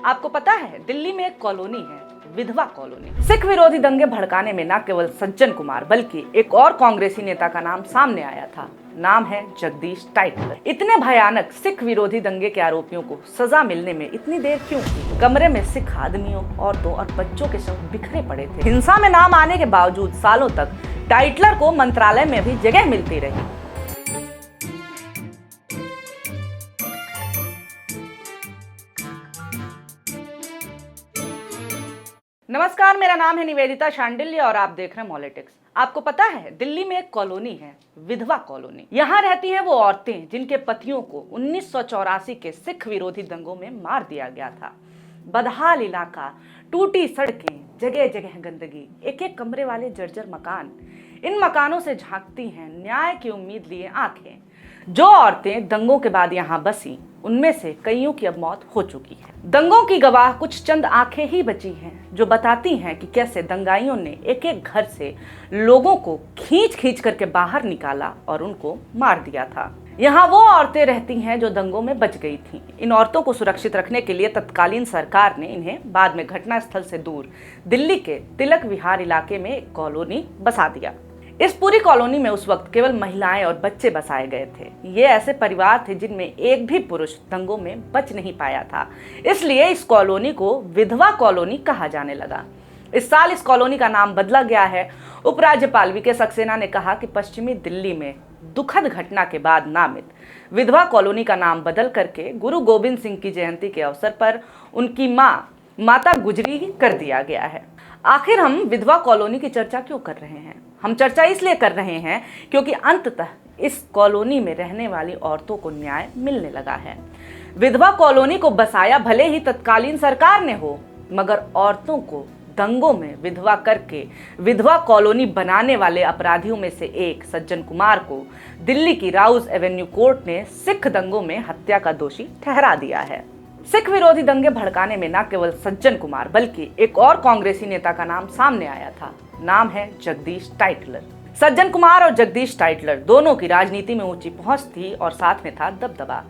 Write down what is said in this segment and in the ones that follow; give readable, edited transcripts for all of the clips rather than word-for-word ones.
आपको पता है दिल्ली में एक कॉलोनी है, विधवा कॉलोनी। सिख विरोधी दंगे भड़काने में न केवल सज्जन कुमार बल्कि एक और कांग्रेसी नेता का नाम सामने आया था। नाम है जगदीश टाइटलर। इतने भयानक सिख विरोधी दंगे के आरोपियों को सजा मिलने में इतनी देर क्यों हुई? कमरे में सिख आदमियों, औरतों और बच्चों के शव बिखरे पड़े थे। हिंसा में नाम आने के बावजूद सालों तक टाइटलर को मंत्रालय में भी जगह मिलती रही। नमस्कार, मेरा नाम है निवेदिता शांडिल्य और आप देख रहे हैं मॉलिटिक्स। आपको पता है दिल्ली में एक कॉलोनी है, विधवा कॉलोनी। यहाँ रहती हैं वो औरतें जिनके पतियों को 1984 के सिख विरोधी दंगों में मार दिया गया था। बदहाल इलाका, टूटी सड़कें, जगह जगह गंदगी, एक एक कमरे वाले जर्जर मकान। इन मकानों से झांकती हैं न्याय की उम्मीद लिए आंखें। जो औरतें दंगों के बाद यहाँ बसी, उनमें से कईयों की अब मौत हो चुकी है। दंगों की गवाह कुछ चंद आंखें ही बची हैं जो बताती हैं कि कैसे दंगाइयों ने एक एक घर से लोगों को खींच खींच करके बाहर निकाला और उनको मार दिया था। यहाँ वो औरतें रहती हैं जो दंगों में बच गई थीं। इन औरतों को सुरक्षित रखने के लिए तत्कालीन सरकार ने इन्हें बाद में घटना स्थल से दूर दिल्ली के तिलक विहार इलाके में एक कॉलोनी बसा दिया। इस पूरी कॉलोनी में उस वक्त केवल महिलाएं और बच्चे बसाए गए थे। ये ऐसे परिवार थे जिनमें एक भी पुरुष दंगों में बच नहीं पाया था। इसलिए इस कॉलोनी को विधवा कॉलोनी कहा जाने लगा। इस साल इस कॉलोनी का नाम बदला गया है। उपराज्यपाल वीके सक्सेना ने कहा कि पश्चिमी दिल्ली में दुखद घटना के बाद नामित विधवा कॉलोनी का नाम बदल करके गुरु गोविंद सिंह की जयंती के अवसर पर उनकी माता गुजरी कर दिया गया है। आखिर हम विधवा कॉलोनी की चर्चा क्यों कर रहे हैं? हम चर्चा इसलिए कर रहे हैं क्योंकि अंततः इस कॉलोनी में रहने वाली औरतों को न्याय मिलने लगा है। विधवा कॉलोनी को बसाया भले ही तत्कालीन सरकार ने हो, मगर औरतों को दंगों में विधवा करके विधवा कॉलोनी बनाने वाले अपराधियों में से एक सज्जन कुमार को दिल्ली की राउज एवेन्यू कोर्ट ने सिख दंगों में हत्या का दोषी ठहरा दिया है। सिख विरोधी दंगे भड़काने में न केवल सज्जन कुमार बल्कि एक और कांग्रेसी नेता का नाम सामने आया था। नाम है जगदीश टाइटलर। सज्जन कुमार और जगदीश टाइटलर दोनों की राजनीति में ऊंची पहुंच थी और साथ में था दबदबा।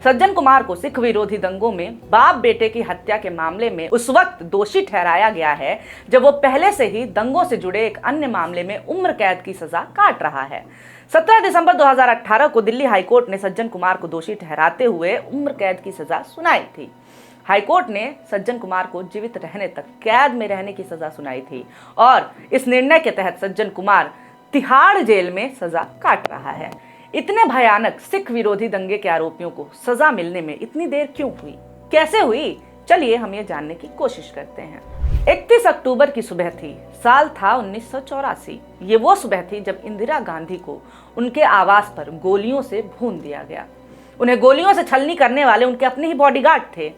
सज्जन कुमार को सिख विरोधी दंगों में बाप बेटे की हत्या के मामले में उस वक्त दोषी ठहराया गया है जब वो पहले से ही दंगों से जुड़े एक अन्य मामले में उम्र कैद की सजा काट रहा है। 17 दिसंबर 2018 को दिल्ली हाईकोर्ट ने सज्जन कुमार को दोषी ठहराते हुए उम्र कैद की सजा सुनाई थी। हाईकोर्ट ने सज्जन कुमार को जीवित रहने तक कैद में रहने की सजा सुनाई थी और इस निर्णय के तहत सज्जन कुमार तिहाड़ जेल में सजा काट रहा है। इतने भयानक सिख विरोधी दंगे के आरोपियों को सजा मिलने में इतनी देर क्यों हुई, कैसे हुई? चलिए हम ये जानने की कोशिश करते हैं। 31 अक्टूबर की सुबह थी। साल था 1984। ये वो सुबह थी जब इंदिरा गांधी को उनके आवास पर गोलियों से भून दिया गया। उन्हें गोलियों से छलनी करने वाले उनके अपने ही बॉडीगार्ड थे।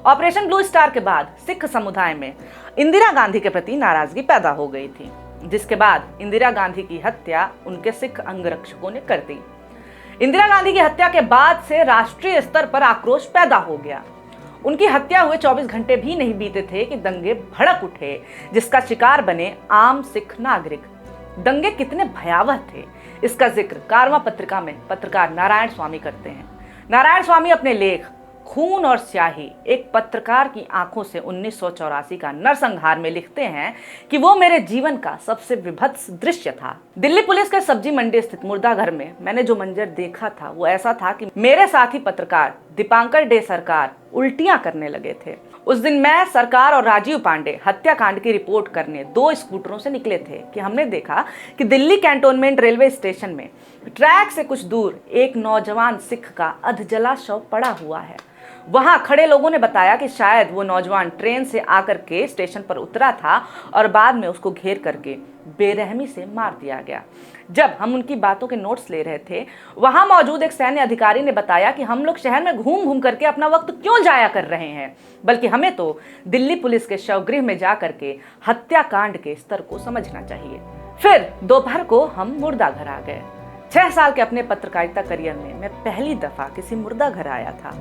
ऑपरेशन ब्लू स्टार के बाद सिख समुदाय में इंदिरा गांधी के प्रति नाराजगी पैदा हो गई थी, जिसके बाद इंदिरा गांधी की हत्या उनके सिख अंगरक्षकों ने कर दी। इंदिरा गांधी की हत्या के बाद से राष्ट्रीय स्तर पर आक्रोश पैदा हो गया। उनकी हत्या हुए 24 घंटे भी नहीं बीते थे कि दंगे भड़क उठे, जिसका शिकार बने आम सिख नागरिक। दंगे कितने भयावह थे, इसका जिक्र कारवां पत्रिका में पत्रकार नारायण स्वामी करते हैं। नारायण स्वामी अपने लेख खून और स्याही, एक पत्रकार की आंखों से 1984 का नरसंहार में लिखते हैं कि वो मेरे जीवन का सबसे विभत्स दृश्य था। दिल्ली पुलिस के सब्जी मंडी स्थित मुर्दा घर में मैंने जो मंजर देखा था वो ऐसा था कि मेरे साथी पत्रकार दीपांकर डे सरकार उल्टियां करने लगे थे। उस दिन मैं, सरकार और राजीव पांडे हत्याकांड की रिपोर्ट करने 2 स्कूटरों से निकले थे कि हमने देखा कि दिल्ली कैंटोनमेंट रेलवे स्टेशन में ट्रैक से कुछ दूर एक नौजवान सिख का अधजला शव पड़ा हुआ है। वहां खड़े लोगों ने बताया कि शायद वो नौजवान ट्रेन से आकर के स्टेशन पर उतरा था और बाद में उसको घेर करके बेरहमी से मार दिया गया। जब हम उनकी बातों के नोट्स ले रहे थे, वहां मौजूद एक सैन्य अधिकारी ने बताया कि हम लोग शहर में घूम घूम करके अपना वक्त क्यों जाया कर रहे हैं, बल्कि हमें तो दिल्ली पुलिस के शवगृह में जा करके हत्याकांड के स्तर को समझना चाहिए। फिर दोपहर को हम मुर्दा घर आ गए। 6 साल के अपने पत्रकारिता करियर में मैं पहली दफा किसी मुर्दा घर आया था।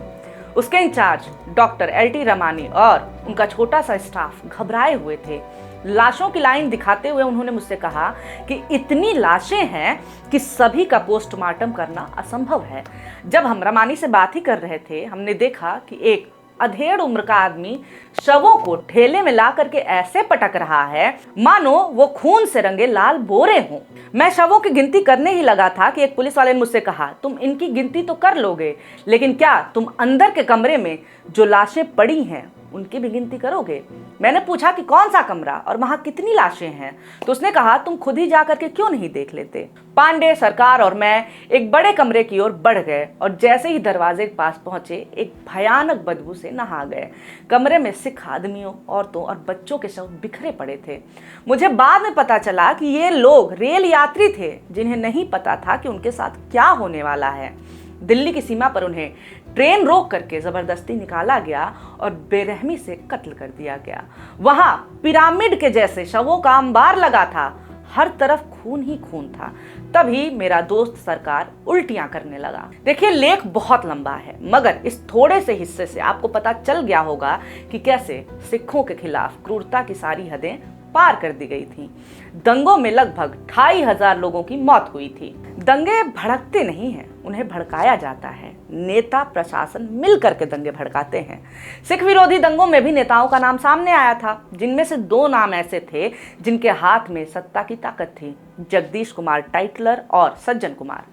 उसके इंचार्ज डॉक्टर LT रमानी और उनका छोटा सा स्टाफ घबराए हुए थे। लाशों की लाइन दिखाते हुए उन्होंने मुझसे कहा कि इतनी लाशें हैं कि सभी का पोस्टमार्टम करना असंभव है। जब हम रमानी से बात ही कर रहे थे, हमने देखा कि एक अधेड़ उम्र का आदमी शवों को ठेले में ला करके ऐसे पटक रहा है मानो वो खून से रंगे लाल बोरे हों। मैं शवों की गिनती करने ही लगा था कि एक पुलिस वाले ने मुझसे कहा, तुम इनकी गिनती तो कर लोगे, लेकिन क्या तुम अंदर के कमरे में जो लाशें पड़ी हैं उनकी भी गिनती करोगे? मैंने पूछा कि कौन सा कमरा और वहां कितनी लाशें हैं, तो उसने कहा, तुम खुद ही जा करके क्यों नहीं देख लेते? पांडे, सरकार और मैं एक बड़े कमरे की ओर बढ़ गए और जैसे ही दरवाजे के पास पहुंचे एक भयानक बदबू से नहा गए। कमरे में सिख आदमियों, औरतों और बच्चों के शव बिखरे पड़े थे। मुझे बाद में पता चला कि ये लोग रेल यात्री थे जिन्हें नहीं पता था कि उनके साथ क्या होने वाला है। दिल्ली की सीमा पर उन्हें ट्रेन रोक करके जबरदस्ती निकाला गया और बेरहमी से कत्ल कर दिया गया। वहां पिरामिड के जैसे शवों का अंबार लगा था, हर तरफ खून ही खून था। तभी मेरा दोस्त सरकार उल्टियां करने लगा। देखिए, लेख बहुत लंबा है, मगर इस थोड़े से हिस्से से आपको पता चल गया होगा कि कैसे सिखों के खिलाफ क्रूरता की सारी हदें पार कर दी गई थी। दंगों में लगभग 2500 लोगों की मौत हुई थी। दंगे भड़कते नहीं हैं, उन्हें भड़काया जाता है। नेता प्रशासन मिलकर के दंगे भड़काते हैं। सिख विरोधी दंगों में भी नेताओं का नाम सामने आया था, जिनमें से 2 नाम ऐसे थे जिनके हाथ में सत्ता की ताकत थी, जगदीश कुमार टाइटलर और सज्जन कुमार।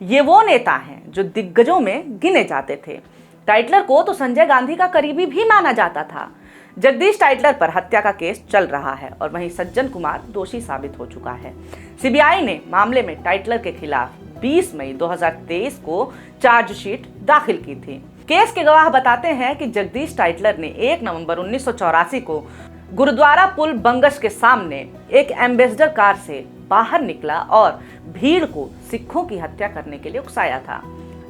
ये वो नेता हैं जो दिग्गजों में गिने जाते थे। टाइटलर को तो संजय गांधी का करीबी भी माना जाता था। जगदीश टाइटलर पर हत्या का केस चल रहा है और वहीं सज्जन कुमार दोषी साबित हो चुका है। सीबीआई ने मामले में टाइटलर के खिलाफ 20 मई 2023 को चार्जशीट दाखिल की थी। केस के गवाह बताते हैं कि जगदीश टाइटलर ने 1 नवंबर 1984 को गुरुद्वारा पुल बंगश के सामने एक एम्बेसडर कार से बाहर निकला और भीड़ को सिखों की हत्या करने के लिए उकसाया था।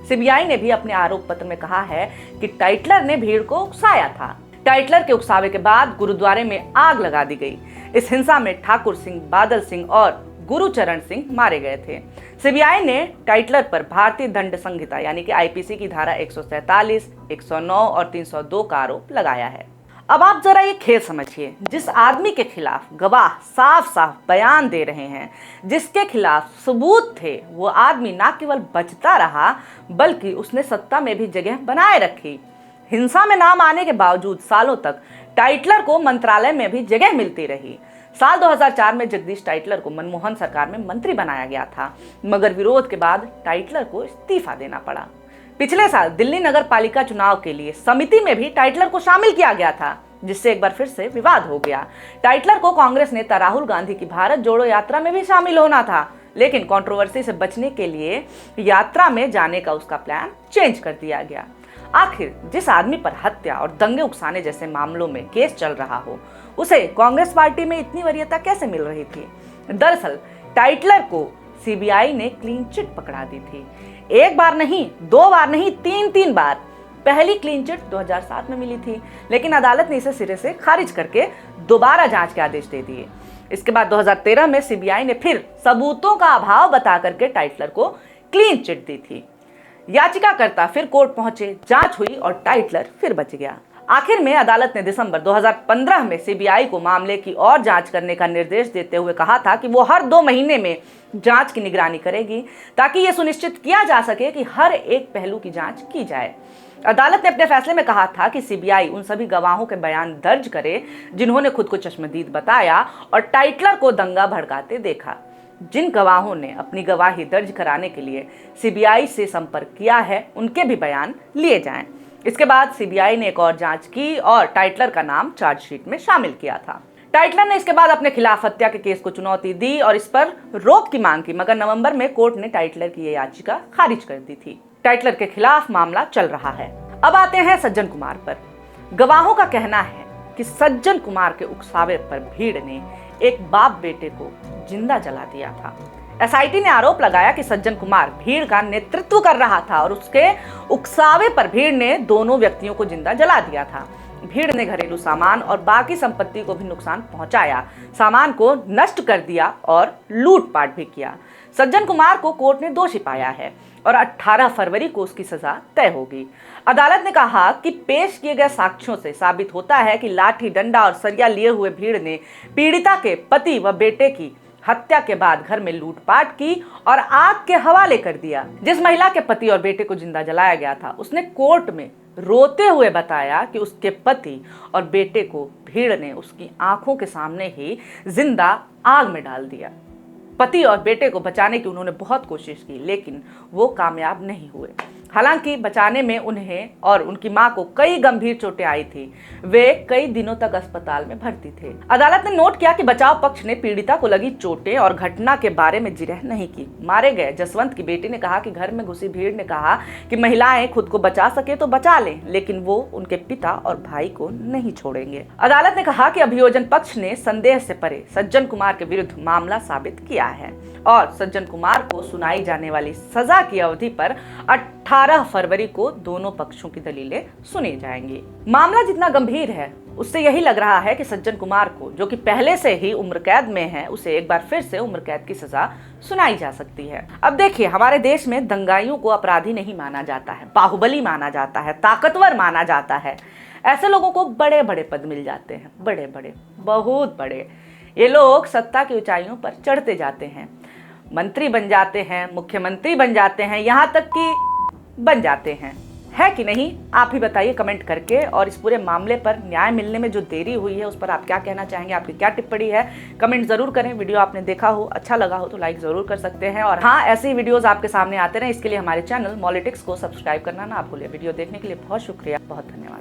सीबीआई ने भी अपने आरोप पत्र में कहा है कि टाइटलर ने भीड़ को उकसाया था। टाइटलर के उकसावे के बाद गुरुद्वारे में आग लगा दी गई। इस हिंसा में ठाकुर सिंह, बादल सिंह और गुरुचरण सिंह मारे गए थे। सीबीआई ने टाइटलर पर भारतीय दंड संहिता यानी कि आईपीसी की धारा 147, 109 और 302 का आरोप लगाया है। अब आप जरा ये खेल समझिए, जिस आदमी के खिलाफ गवाह साफ साफ बयान दे रहे हैं, जिसके खिलाफ सबूत थे, वो आदमी ना केवल बचता रहा बल्कि उसने सत्ता में भी जगह बनाए रखी। हिंसा में नाम आने के बावजूद सालों तक टाइटलर को मंत्रालय में भी जगह मिलती रही। साल 2004 में जगदीश टाइटलर को मनमोहन सरकार में मंत्री बनाया गया था, मगर विरोध के बाद टाइटलर को इस्तीफा देना पड़ा। पिछले साल दिल्ली नगर पालिका चुनाव के लिए समिति में भी टाइटलर को शामिल किया गया था, जिससे एक बार फिर से विवाद हो गया। टाइटलर को कांग्रेस नेता राहुल गांधी की भारत जोड़ो यात्रा में भी शामिल होना था, लेकिन कंट्रोवर्सी से बचने के लिए यात्रा में जाने का उसका प्लान चेंज कर दिया गया। आखिर जिस आदमी पर हत्या और दंगे उकसाने जैसे मामलों में केस चल रहा हो, उसे कांग्रेस पार्टी में इतनी वरीयता कैसे मिल रही थी? दरअसल टाइटलर को सीबीआई ने क्लीन चिट पकड़ा दी थी। 1 बार नहीं, 2 बार नहीं, 3 बार। पहली क्लीन चिट 2007 में मिली थी, लेकिन अदालत ने इसे सिरे से खारिज करके दोबारा जांच के आदेश दे दिए। इसके बाद 2013 में सीबीआई ने फिर सबूतों का अभाव बता करके टाइटलर को क्लीन चिट दी थी। याचिकाकर्ता फिर कोर्ट पहुंचे, जांच हुई और टाइटलर फिर बच गया। आखिर में अदालत ने दिसंबर 2015 में सीबीआई को मामले की और जांच करने का निर्देश देते हुए कहा था कि वो हर 2 महीने में जांच की निगरानी करेगी, ताकि ये सुनिश्चित किया जा सके कि हर एक पहलू की जांच की जाए। अदालत ने अपने फैसले में कहा था कि सीबीआई उन सभी गवाहों के बयान दर्ज करे जिन्होंने खुद को चश्मदीद बताया और टाइटलर को दंगा भड़काते देखा। जिन गवाहों ने अपनी गवाही दर्ज कराने के लिए सीबीआई से संपर्क किया है, उनके भी बयान लिए जाएं। इसके बाद सीबीआई ने एक और जांच की और टाइटलर का नाम चार्जशीट में शामिल किया था। टाइटलर ने इसके बाद अपने खिलाफ हत्या के केस को चुनौती दी और इस पर रोक की मांग की, मगर नवंबर में कोर्ट ने टाइटलर की यह याचिका खारिज कर दी थी। टाइटलर के खिलाफ मामला चल रहा है। अब आते हैं सज्जन कुमार पर। गवाहों का कहना है कि सज्जन कुमार के उकसावे पर भीड़ ने एक बाप बेटे को जिंदा जला दिया था। एसआईटी ने आरोप लगाया कि सज्जन कुमार भीड़ का नेतृत्व कर रहा था और उसके उकसावे पर भीड़ ने दोनों व्यक्तियों को जिंदा जला दिया था। भीड़ ने घरेलू सामान और बाकी संपत्ति को भी नुकसान पहुंचाया, सामान को नष्ट कर दिया और लूटपाट भी किया। सज्जन कुमार को कोर्ट ने दोषी पाया है और 18 फरवरी को उसकी सजा तय होगी। अदालत ने कहा कि पेश किए गए साक्ष्यों से साबित होता है कि लाठी, डंडा और सरिया लिए हुए भीड़ ने पीड़िता के पति व बेटे की हत्या के बाद घर में लूटपाट की और आग के हवाले कर दिया। जिस महिला के पति और बेटे को जिंदा जलाया गया था, उसने कोर्ट में रोते हुए बताया कि उसके पति और बेटे को भीड़ ने उसकी आंखों के सामने ही जिंदा आग में डाल दिया। पति और बेटे को बचाने की उन्होंने बहुत कोशिश की, लेकिन वो कामयाब नहीं हुए। हालांकि बचाने में उन्हें और उनकी मां को कई गंभीर चोटें आई थी। वे कई दिनों तक अस्पताल में भर्ती थे। अदालत ने नोट किया कि बचाव पक्ष ने पीड़िता को लगी चोटें और घटना के बारे में जिरह नहीं की। मारे गए जसवंत की बेटी ने कहा कि घर में घुसी भीड़ ने कहा कि महिलाएं खुद को बचा सके तो बचा लें, लेकिन वो उनके पिता और भाई को नहीं छोड़ेंगे। अदालत ने कहा कि अभियोजन पक्ष ने संदेह से परे सज्जन कुमार के विरुद्ध मामला साबित किया है और सज्जन कुमार को सुनाई जाने वाली सजा की अवधि पर 18 फरवरी को दोनों पक्षों की दलीलें सुनी जाएंगी। मामला जितना गंभीर है, उससे यही लग रहा है कि सज्जन कुमार को, जो कि पहले से ही उम्र कैद में है, उसे एक बार फिर से उम्र कैद की सजा सुनाई जा सकती है। अब देखिए, हमारे देश में दंगाइयों को अपराधी नहीं माना जाता है, बाहुबली माना जाता है, ताकतवर माना जाता है। ऐसे लोगों को बड़े बड़े पद मिल जाते हैं, बड़े बड़े, बहुत बड़े। ये लोग सत्ता की ऊंचाइयों पर चढ़ते जाते हैं, मंत्री बन जाते हैं, मुख्यमंत्री बन जाते हैं, यहाँ तक कि बन जाते हैं। है कि नहीं? आप ही बताइए कमेंट करके। और इस पूरे मामले पर न्याय मिलने में जो देरी हुई है, उस पर आप क्या कहना चाहेंगे? आपकी क्या टिप्पणी है? कमेंट जरूर करें। वीडियो आपने देखा हो, अच्छा लगा हो तो लाइक जरूर कर सकते हैं। और हाँ, ऐसे ही वीडियोस आपके सामने आते रहे, इसके लिए हमारे चैनल मॉलिटिक्स को सब्सक्राइब करना ना भूलें। वीडियो देखने के लिए बहुत शुक्रिया, बहुत धन्यवाद।